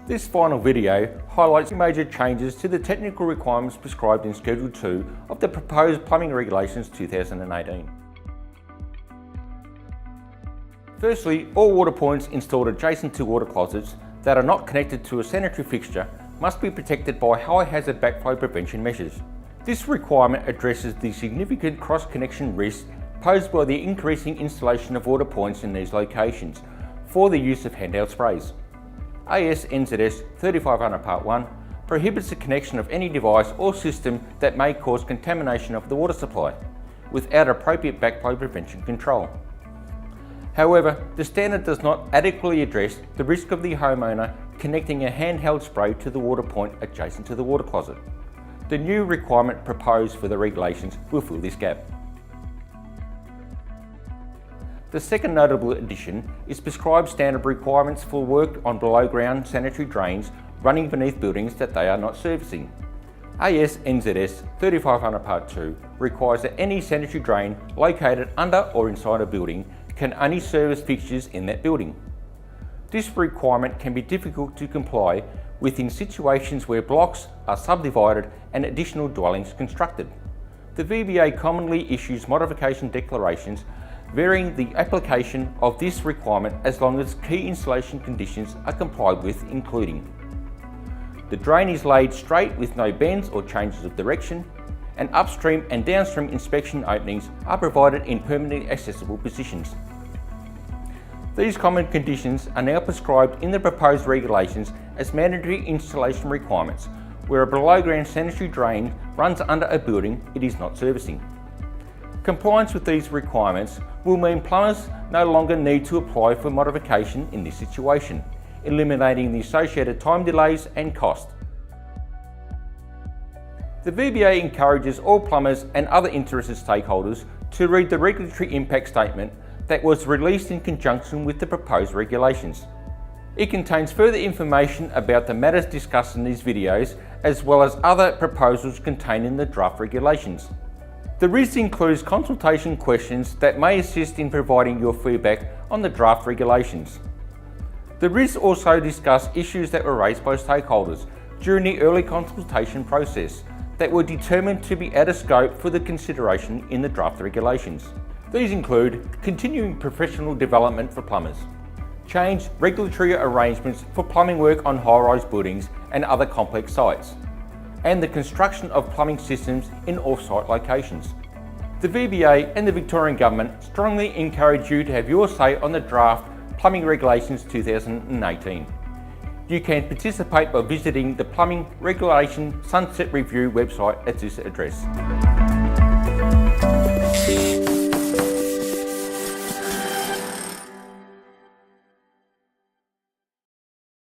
This final video highlights major changes to the technical requirements prescribed in Schedule 2 of the proposed Plumbing Regulations 2018. Firstly, all water points installed adjacent to water closets that are not connected to a sanitary fixture must be protected by high hazard backflow prevention measures. This requirement addresses the significant cross-connection risk posed by the increasing installation of water points in these locations for the use of handheld sprays. AS/NZS 3500 Part 1 prohibits the connection of any device or system that may cause contamination of the water supply without appropriate backflow prevention control. However, the standard does not adequately address the risk of the homeowner connecting a handheld spray to the water point adjacent to the water closet. The new requirement proposed for the regulations will fill this gap. The second notable addition is prescribed standard requirements for work on below-ground sanitary drains running beneath buildings that they are not servicing. AS/NZS 3500 Part 2 requires that any sanitary drain located under or inside a building can only service fixtures in that building. This requirement can be difficult to comply with in situations where blocks are subdivided and additional dwellings constructed. The VBA commonly issues modification declarations varying the application of this requirement as long as key installation conditions are complied with, including the drain is laid straight with no bends or changes of direction, and upstream and downstream inspection openings are provided in permanently accessible positions. These common conditions are now prescribed in the proposed regulations as mandatory installation requirements where a below-ground sanitary drain runs under a building it is not servicing. Compliance with these requirements will mean plumbers no longer need to apply for modification in this situation, eliminating the associated time delays and cost. The VBA encourages all plumbers and other interested stakeholders to read the regulatory impact statement that was released in conjunction with the proposed regulations. It contains further information about the matters discussed in these videos, as well as other proposals contained in the draft regulations. The RIS includes consultation questions that may assist in providing your feedback on the draft regulations. The RIS also discussed issues that were raised by stakeholders during the early consultation process that were determined to be out of scope for the consideration in the draft regulations. These include continuing professional development for plumbers, changed regulatory arrangements for plumbing work on high-rise buildings and other complex sites, and the construction of plumbing systems in off-site locations. The VBA and the Victorian Government strongly encourage you to have your say on the draft Plumbing Regulations 2018. You can participate by visiting the Plumbing Regulation Sunset Review website at this address.